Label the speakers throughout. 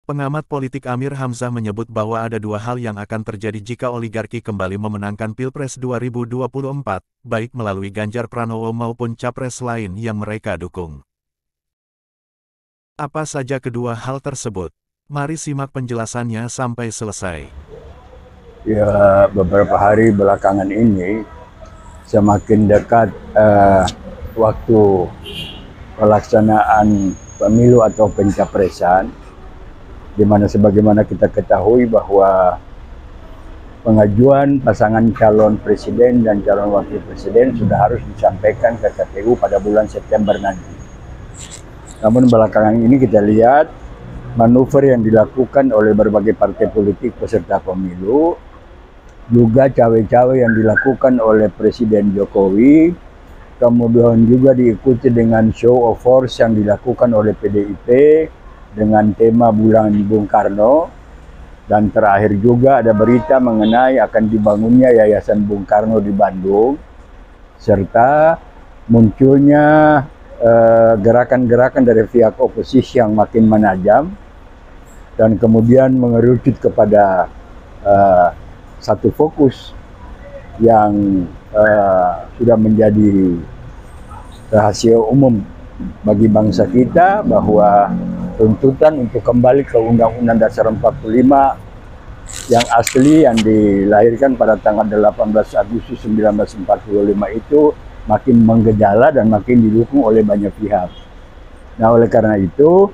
Speaker 1: Pengamat politik Amir Hamzah menyebut bahwa ada dua hal yang akan terjadi jika oligarki kembali memenangkan Pilpres 2024, baik melalui Ganjar Pranowo maupun capres lain yang mereka dukung. Apa saja kedua hal tersebut? Mari simak penjelasannya sampai selesai.
Speaker 2: Ya, beberapa hari belakangan ini semakin dekat waktu pelaksanaan pemilu atau pencapresan, di mana sebagaimana kita ketahui bahwa pengajuan pasangan calon presiden dan calon wakil presiden sudah harus disampaikan ke KPU pada bulan September nanti. Namun belakangan ini kita lihat manuver yang dilakukan oleh berbagai partai politik peserta pemilu, juga cawe-cawe yang dilakukan oleh Presiden Jokowi, kemudian juga diikuti dengan show of force yang dilakukan oleh PDIP dengan tema Bulan Bung Karno, dan terakhir juga ada berita mengenai akan dibangunnya Yayasan Bung Karno di Bandung, serta munculnya gerakan-gerakan dari pihak oposisi yang makin menajam dan kemudian mengerucut kepada satu fokus yang sudah menjadi rahasia umum bagi bangsa kita, bahwa tuntutan untuk kembali ke Undang-Undang Dasar 45 yang asli yang dilahirkan pada tanggal 18 Agustus 1945 itu makin menggejala dan makin didukung oleh banyak pihak. Nah, oleh karena itu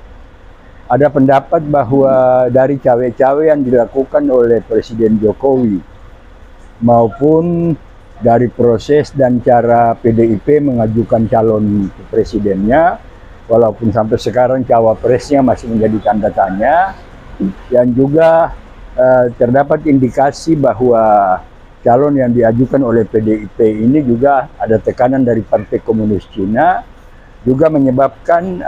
Speaker 2: ada pendapat bahwa dari cawe-cawe yang dilakukan oleh Presiden Jokowi maupun dari proses dan cara PDIP mengajukan calon presidennya, walaupun sampai sekarang cawapresnya masih menjadi tanda tanya, dan juga terdapat indikasi bahwa calon yang diajukan oleh PDIP ini juga ada tekanan dari Partai Komunis Cina, juga menyebabkan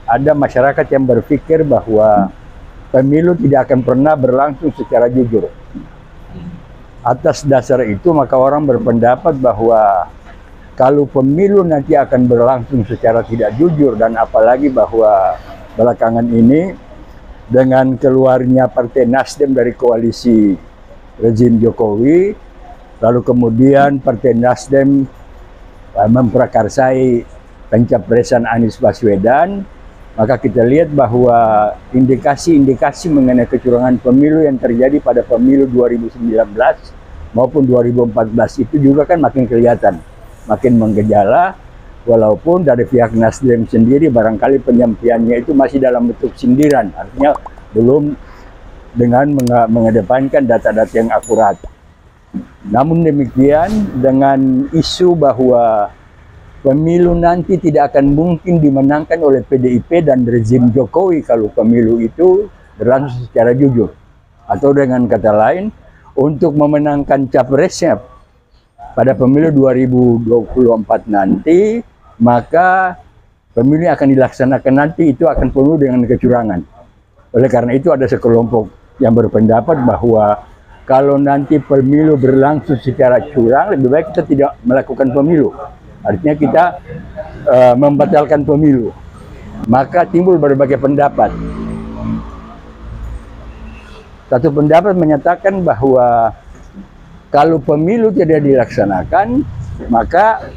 Speaker 2: ada masyarakat yang berpikir bahwa pemilu tidak akan pernah berlangsung secara jujur. Atas dasar itu maka orang berpendapat bahwa kalau pemilu nanti akan berlangsung secara tidak jujur, dan apalagi bahwa belakangan ini dengan keluarnya Partai Nasdem dari koalisi rezim Jokowi, lalu kemudian Partai Nasdem memprakarsai pencapresan Anies Baswedan, maka kita lihat bahwa indikasi-indikasi mengenai kecurangan pemilu yang terjadi pada pemilu 2019 maupun 2014 itu juga kan makin kelihatan, makin menggejala, walaupun dari pihak Nasdem sendiri barangkali penyampaiannya itu masih dalam bentuk sindiran, artinya belum dengan mengedepankan data-data yang akurat. Namun demikian, dengan isu bahwa pemilu nanti tidak akan mungkin dimenangkan oleh PDIP dan rezim Jokowi kalau pemilu itu berlangsung secara jujur, atau dengan kata lain, untuk memenangkan capresnya pada pemilu 2024 nanti, maka pemilu yang akan dilaksanakan nanti itu akan penuh dengan kecurangan. Oleh karena itu ada sekelompok yang berpendapat bahwa kalau nanti pemilu berlangsung secara curang, lebih baik kita tidak melakukan pemilu. Artinya kita membatalkan pemilu. Maka timbul berbagai pendapat. Satu pendapat menyatakan bahwa kalau pemilu tidak dilaksanakan, maka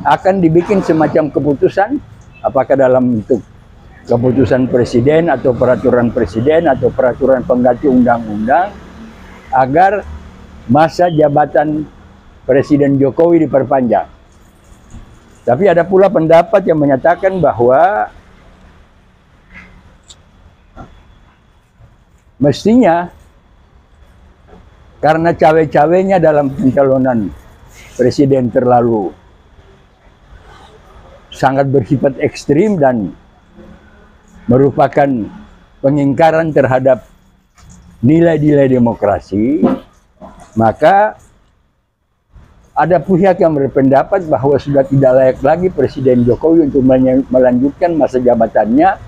Speaker 2: akan dibikin semacam keputusan, apakah dalam bentuk keputusan presiden atau peraturan presiden atau peraturan pengganti undang-undang, agar masa jabatan Presiden Jokowi diperpanjang. Tapi ada pula pendapat yang menyatakan bahwa mestinya karena cawe-cawenya dalam pencalonan presiden terlalu sangat bersifat ekstrim dan merupakan pengingkaran terhadap nilai-nilai demokrasi, maka ada pihak yang berpendapat bahwa sudah tidak layak lagi Presiden Jokowi untuk melanjutkan masa jabatannya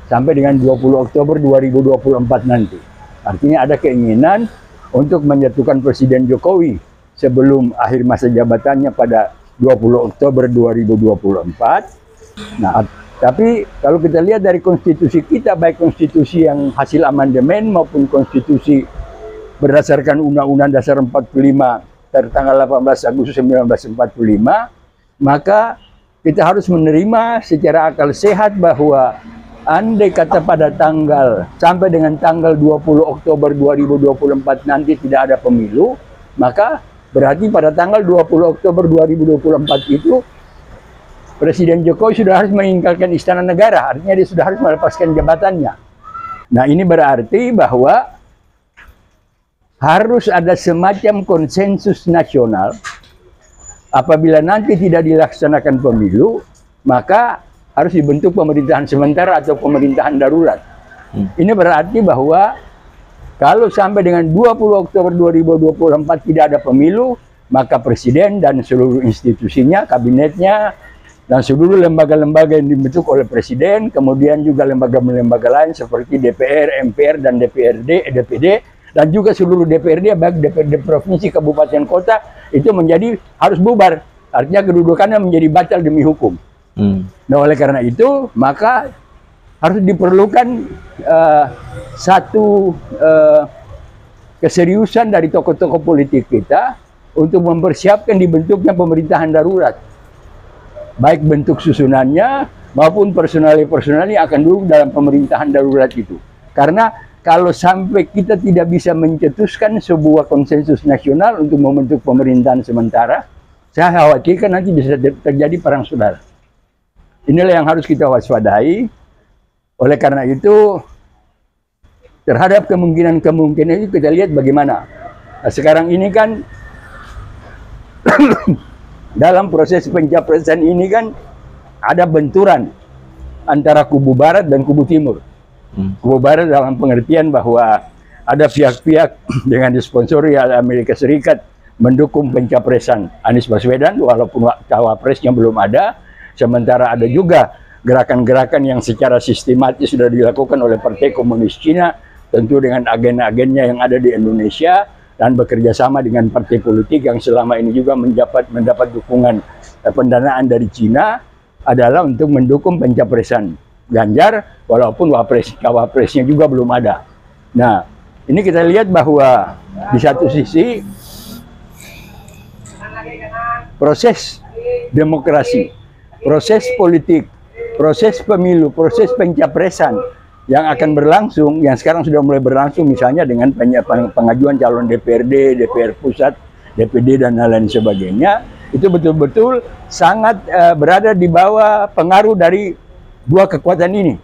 Speaker 2: sampai dengan 20 Oktober 2024 nanti. Artinya ada keinginan untuk menjatuhkan Presiden Jokowi sebelum akhir masa jabatannya pada 20 Oktober 2024. Nah, Tapi kalau kita lihat dari konstitusi kita, baik konstitusi yang hasil amandemen maupun konstitusi berdasarkan Undang-Undang Dasar 45 tertanggal 18 Agustus 1945, maka kita harus menerima secara akal sehat bahwa andai kata pada sampai dengan tanggal 20 Oktober 2024 nanti tidak ada pemilu, maka berarti pada tanggal 20 Oktober 2024 itu Presiden Jokowi sudah harus meninggalkan istana negara, artinya dia sudah harus melepaskan jabatannya. Nah, ini berarti bahwa harus ada semacam konsensus nasional. Apabila nanti tidak dilaksanakan pemilu, maka harus dibentuk pemerintahan sementara atau pemerintahan darurat. Ini berarti bahwa kalau sampai dengan 20 Oktober 2024 tidak ada pemilu, maka Presiden dan seluruh institusinya, kabinetnya, dan seluruh lembaga-lembaga yang dibentuk oleh Presiden, kemudian juga lembaga-lembaga lain seperti DPR, MPR, dan DPD, dan juga seluruh DPRD, baik DPRD provinsi, kabupaten, kota, itu harus bubar. Artinya kedudukannya menjadi batal demi hukum. Nah, oleh karena itu, maka harus diperlukan satu keseriusan dari tokoh-tokoh politik kita untuk mempersiapkan dibentuknya pemerintahan darurat. Baik bentuk susunannya maupun personal yang akan duduk dalam pemerintahan darurat itu. Karena kalau sampai kita tidak bisa mencetuskan sebuah konsensus nasional untuk membentuk pemerintahan sementara, saya khawatirkan nanti bisa terjadi perang saudara. Inilah yang harus kita waspadai. Oleh karena itu, terhadap kemungkinan itu kita lihat bagaimana. Nah, sekarang ini kan dalam proses pencapresan ini kan ada benturan antara kubu barat dan kubu timur. Kubu barat dalam pengertian bahwa ada pihak-pihak dengan disponsori oleh Amerika Serikat mendukung pencapresan Anies Baswedan walaupun cawapresnya belum ada. Sementara ada juga gerakan-gerakan yang secara sistematis sudah dilakukan oleh Partai Komunis Cina, tentu dengan agen-agennya yang ada di Indonesia, dan bekerja sama dengan partai politik yang selama ini juga mendapat dukungan pendanaan dari Cina, adalah untuk mendukung pencapresan Ganjar, walaupun cawapresnya juga belum ada. Nah, ini kita lihat bahwa di satu sisi proses demokrasi, proses politik, proses pemilu, proses pencapresan yang akan berlangsung, yang sekarang sudah mulai berlangsung, misalnya dengan pengajuan calon DPRD, DPR pusat, DPD, dan lain sebagainya, itu betul-betul sangat berada di bawah pengaruh dari dua kekuatan ini,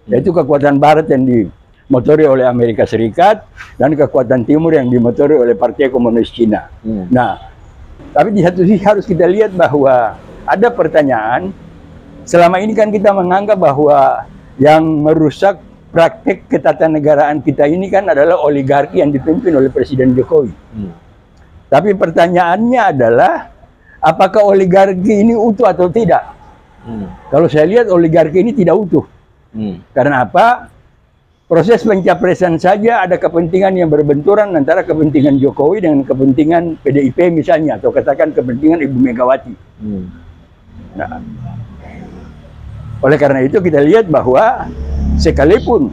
Speaker 2: yaitu kekuatan barat yang dimotori oleh Amerika Serikat dan kekuatan timur yang dimotori oleh Partai Komunis Cina. Nah, tapi di satu sisi harus kita lihat bahwa ada pertanyaan. Selama ini kan kita menganggap bahwa yang merusak praktek ketatanegaraan kita ini kan adalah oligarki yang dipimpin oleh Presiden Jokowi. Tapi pertanyaannya adalah, apakah oligarki ini utuh atau tidak? Kalau saya lihat oligarki ini tidak utuh. Karena apa? Proses pencapresan saja ada kepentingan yang berbenturan antara kepentingan Jokowi dengan kepentingan PDIP misalnya, atau katakan kepentingan Ibu Megawati. Nah, oleh karena itu kita lihat bahwa sekalipun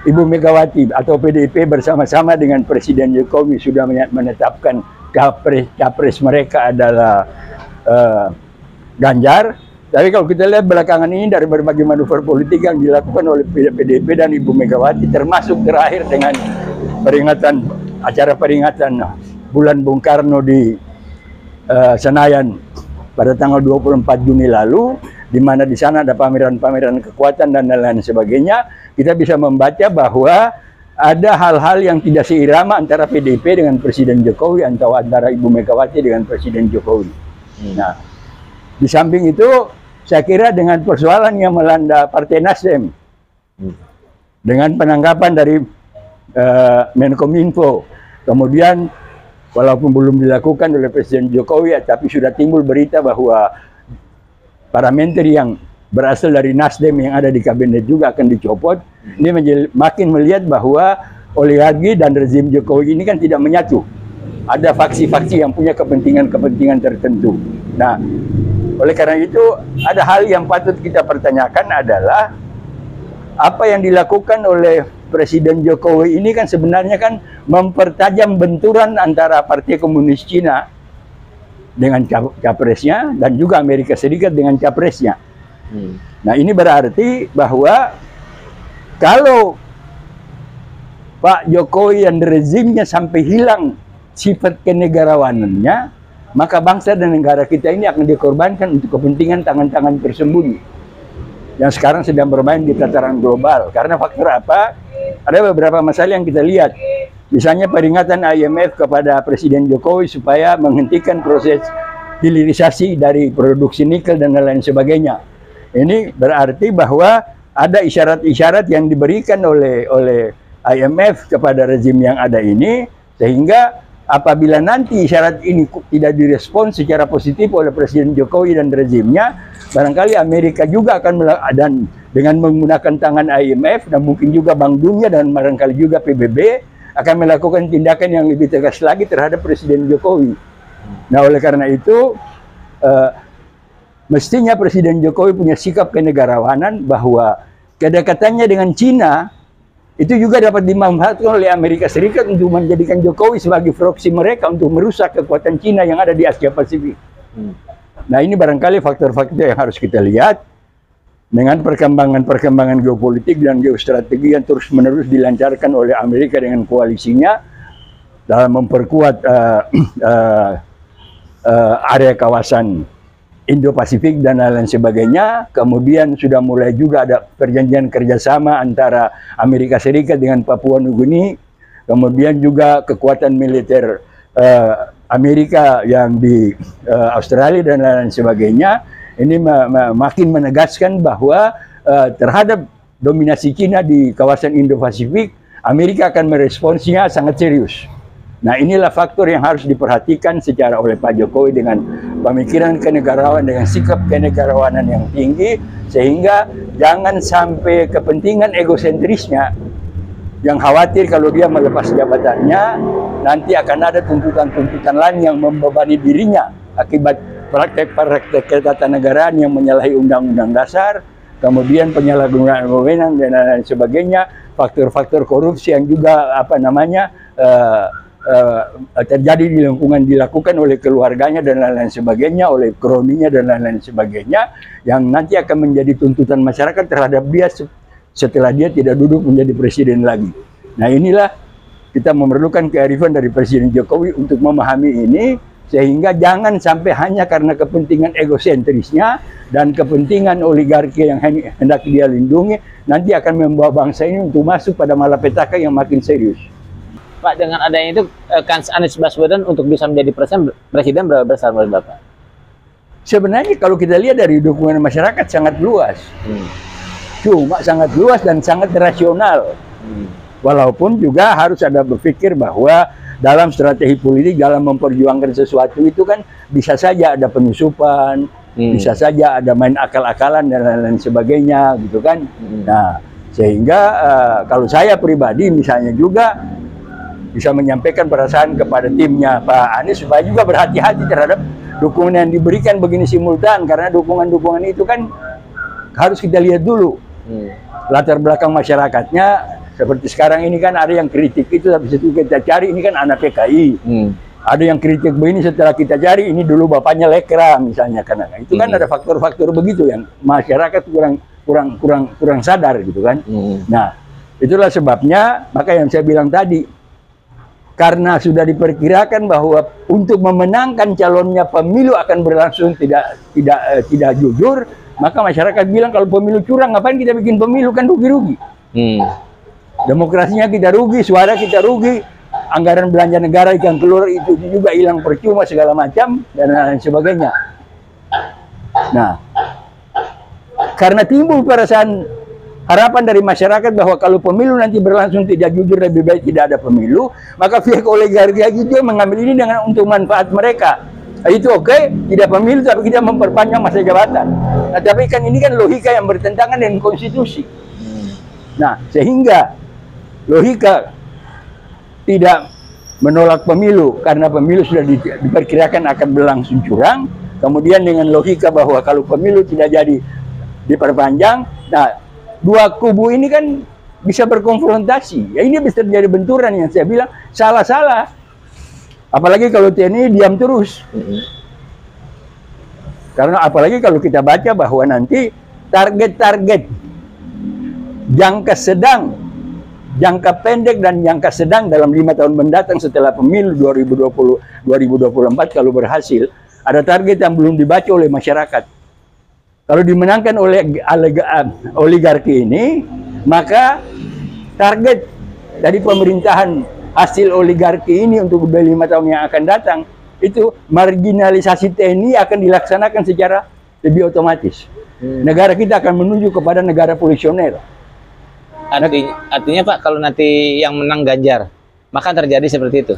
Speaker 2: Ibu Megawati atau PDIP bersama-sama dengan Presiden Jokowi sudah menetapkan capres mereka adalah Ganjar, tapi kalau kita lihat belakangan ini dari berbagai manuver politik yang dilakukan oleh PDIP dan Ibu Megawati, termasuk terakhir dengan acara peringatan Bulan Bung Karno di Senayan pada tanggal 24 Juni lalu, di mana di sana ada pameran-pameran kekuatan dan lain-lain sebagainya, kita bisa membaca bahwa ada hal-hal yang tidak seirama antara PDIP dengan Presiden Jokowi, atau antara Ibu Megawati dengan Presiden Jokowi. Nah, di samping itu, saya kira dengan persoalan yang melanda Partai Nasdem, dengan penangkapan dari Menkominfo, kemudian walaupun belum dilakukan oleh Presiden Jokowi, tapi sudah timbul berita bahwa para menteri yang berasal dari Nasdem yang ada di kabinet juga akan dicopot. Ini makin melihat bahwa oligarki dan rezim Jokowi ini kan tidak menyatu. Ada faksi-faksi yang punya kepentingan-kepentingan tertentu. Nah, Oleh karena itu, ada hal yang patut kita pertanyakan adalah apa yang dilakukan oleh Presiden Jokowi ini kan sebenarnya kan mempertajam benturan antara Partai Komunis Cina dengan capresnya dan juga Amerika Serikat dengan capresnya. Nah, ini berarti bahwa kalau Pak Jokowi dan rezimnya sampai hilang sifat kenegarawanannya, maka bangsa dan negara kita ini akan dikorbankan untuk kepentingan tangan-tangan tersembunyi yang sekarang sedang bermain di tataran global. Karena faktor apa? Ada beberapa masalah yang kita lihat. Misalnya peringatan IMF kepada Presiden Jokowi supaya menghentikan proses hilirisasi dari produksi nikel dan lain sebagainya. Ini berarti bahwa ada isyarat-isyarat yang diberikan oleh IMF kepada rezim yang ada ini, sehingga apabila nanti isyarat ini tidak direspons secara positif oleh Presiden Jokowi dan rezimnya, barangkali Amerika juga akan dan dengan menggunakan tangan IMF dan mungkin juga Bank Dunia dan barangkali juga PBB akan melakukan tindakan yang lebih tegas lagi terhadap Presiden Jokowi. Nah, oleh karena itu mestinya Presiden Jokowi punya sikap kenegarawanan bahwa kedekatannya dengan Cina itu juga dapat dimanfaatkan oleh Amerika Serikat untuk menjadikan Jokowi sebagai proksi mereka untuk merusak kekuatan Cina yang ada di Asia Pasifik. Nah, ini barangkali faktor-faktor yang harus kita lihat dengan perkembangan geopolitik dan geostrategi yang terus-menerus dilancarkan oleh Amerika dengan koalisinya dalam memperkuat area kawasan Indo-Pasifik dan lain sebagainya. Kemudian sudah mulai juga ada perjanjian kerjasama antara Amerika Serikat dengan Papua Nugini. Kemudian juga kekuatan militer Amerika yang di Australia dan lain sebagainya. Ini makin menegaskan bahwa terhadap dominasi Cina di kawasan Indo-Pasifik, Amerika akan meresponsnya sangat serius. Nah, inilah faktor yang harus diperhatikan secara oleh Pak Jokowi dengan pemikiran kenegarawanan, dengan sikap kenegarawanan yang tinggi, sehingga jangan sampai kepentingan egosentrisnya yang khawatir kalau dia melepas jabatannya, nanti akan ada tuntutan-tuntutan lain yang membebani dirinya akibat praktek-praktek ketatanegaraan yang menyalahi Undang-Undang Dasar, kemudian penyalahgunaan wewenang dan lain sebagainya, faktor-faktor korupsi yang juga terjadi di lingkungan dilakukan oleh keluarganya dan lain-lain sebagainya, oleh kroninya dan lain-lain sebagainya, yang nanti akan menjadi tuntutan masyarakat terhadap dia setelah dia tidak duduk menjadi presiden lagi. Nah, inilah kita memerlukan kearifan dari Presiden Jokowi untuk memahami ini, sehingga jangan sampai hanya karena kepentingan egosentrisnya dan kepentingan oligarki yang hendak dia lindungi, nanti akan membawa bangsa ini untuk masuk pada malapetaka yang makin serius.
Speaker 3: Pak, dengan adanya itu kans Anies Baswedan untuk bisa menjadi presiden berapa besar menurut Bapak?
Speaker 2: Sebenarnya kalau kita lihat dari dukungan masyarakat sangat luas. Cuma sangat luas dan sangat rasional. Walaupun juga harus ada berpikir bahwa dalam strategi politik, dalam memperjuangkan sesuatu itu kan bisa saja ada penyusupan, bisa saja ada main akal-akalan dan lain-lain sebagainya gitu kan. Nah, sehingga kalau saya pribadi misalnya juga bisa menyampaikan perasaan kepada timnya Pak Anies supaya juga berhati-hati terhadap dukungan yang diberikan begini simultan, karena dukungan-dukungan itu kan harus kita lihat dulu latar belakang masyarakatnya. Seperti sekarang ini kan ada yang kritik itu, habis itu kita cari ini kan anak PKI. Ada yang kritik begini, setelah kita cari ini dulu bapaknya lekra misalnya, karena itu kan ada faktor-faktor begitu yang masyarakat kurang sadar gitu kan. Nah, itulah sebabnya maka yang saya bilang tadi, karena sudah diperkirakan bahwa untuk memenangkan calonnya pemilu akan berlangsung tidak jujur, maka masyarakat bilang kalau pemilu curang ngapain kita bikin pemilu, kan rugi-rugi. Demokrasinya kita rugi, suara kita rugi, anggaran belanja negara yang keluar itu juga hilang percuma segala macam dan lain sebagainya. Nah, karena timbul perasaan harapan dari masyarakat bahwa kalau pemilu nanti berlangsung tidak jujur, lebih baik tidak ada pemilu, maka pihak oligarki itu mengambil ini untuk manfaat mereka. Nah, itu oke, tidak pemilu tapi kita memperpanjang masa jabatan. Nah, tapi kan ini kan logika yang bertentangan dengan konstitusi. Nah, sehingga logika tidak menolak pemilu karena pemilu sudah diperkirakan akan berlangsung curang, kemudian dengan logika bahwa kalau pemilu tidak jadi diperpanjang, nah dua kubu ini kan bisa berkonfrontasi. Ya ini bisa terjadi benturan yang saya bilang salah-salah. Apalagi kalau TNI diam terus. Karena apalagi kalau kita baca bahwa nanti target-target jangka sedang, jangka pendek dan jangka sedang dalam 5 tahun mendatang setelah pemilu 2024 kalau berhasil, ada target yang belum dibaca oleh masyarakat. Kalau dimenangkan oleh oligarki ini, maka target dari pemerintahan hasil oligarki ini untuk 5 tahun yang akan datang, itu marginalisasi TNI akan dilaksanakan secara lebih otomatis. Negara kita akan menuju kepada negara polisioner.
Speaker 3: Artinya Pak, kalau nanti yang menang Ganjar, maka terjadi seperti itu.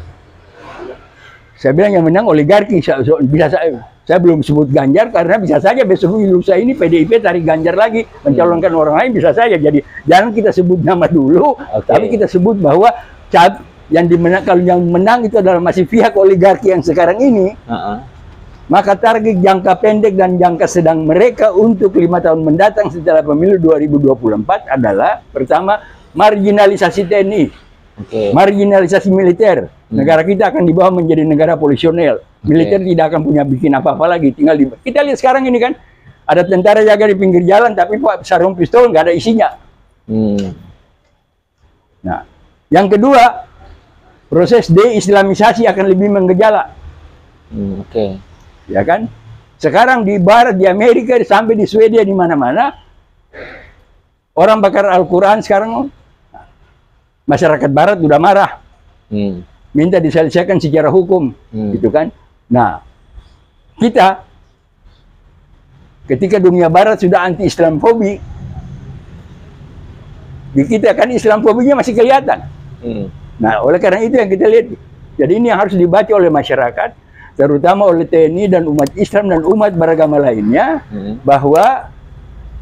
Speaker 2: Saya bilang yang menang oligarki. Bisa saya belum sebut Ganjar karena bisa saja besok lusa ini PDIP tarik Ganjar lagi, mencalonkan orang lain, bisa saja. Jadi jangan kita sebut nama dulu, tapi kita sebut bahwa yang dimenang, kalau yang menang itu adalah masih pihak oligarki yang sekarang ini, maka target jangka pendek dan jangka sedang mereka untuk 5 tahun mendatang setelah pemilu 2024 adalah pertama marginalisasi TNI, marginalisasi militer. Negara kita akan dibawa menjadi negara polisional. Militer tidak akan punya bikin apa-apa lagi, tinggal kita lihat sekarang ini kan ada tentara jaga di pinggir jalan tapi sarung pistol nggak ada isinya. Nah, yang kedua, proses deislamisasi akan lebih menggejala. Ya kan? Sekarang di Barat, di Amerika, sampai di Swedia, di mana-mana, orang bakar Al-Quran sekarang, masyarakat Barat sudah marah. Minta diselesaikan secara hukum. Gitu kan? Nah, kita, ketika dunia Barat sudah anti-Islamofobi, di kita kan Islamofobinya masih kelihatan. Nah, oleh karena itu yang kita lihat. Jadi ini yang harus dibaca oleh masyarakat, terutama oleh TNI dan umat Islam dan umat beragama lainnya, bahwa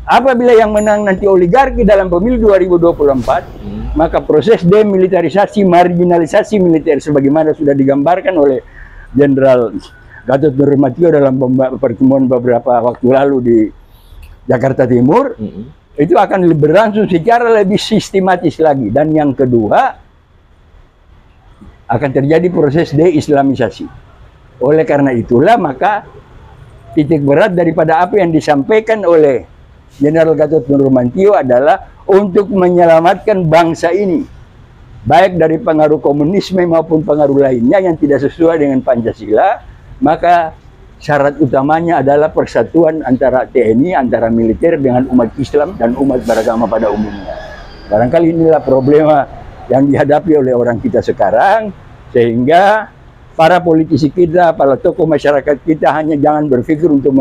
Speaker 2: apabila yang menang nanti oligarki dalam pemilu 2024, maka proses demilitarisasi, marginalisasi militer sebagaimana sudah digambarkan oleh Jenderal Gatot Nurmantio dalam pertemuan beberapa waktu lalu di Jakarta Timur, itu akan berlangsung secara lebih sistematis lagi. Dan yang kedua, akan terjadi proses deislamisasi. Oleh karena itulah maka titik berat daripada apa yang disampaikan oleh Jenderal Gatot Nurmantio adalah untuk menyelamatkan bangsa ini, baik dari pengaruh komunisme maupun pengaruh lainnya yang tidak sesuai dengan Pancasila. Maka syarat utamanya adalah persatuan antara TNI, antara militer dengan umat Islam dan umat beragama pada umumnya. Barangkali inilah problema yang dihadapi oleh orang kita sekarang, sehingga para politisi kita, para tokoh masyarakat kita hanya jangan berpikir untuk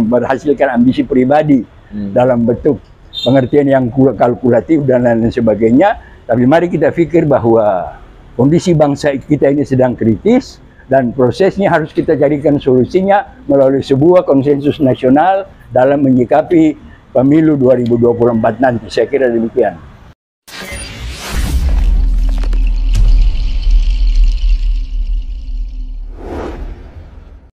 Speaker 2: berhasilkan ambisi pribadi dalam bentuk pengertian yang kalkulatif dan lain sebagainya. Tapi mari kita pikir bahwa kondisi bangsa kita ini sedang kritis dan prosesnya harus kita jadikan solusinya melalui sebuah konsensus nasional dalam menyikapi pemilu 2024 nanti. Saya kira demikian.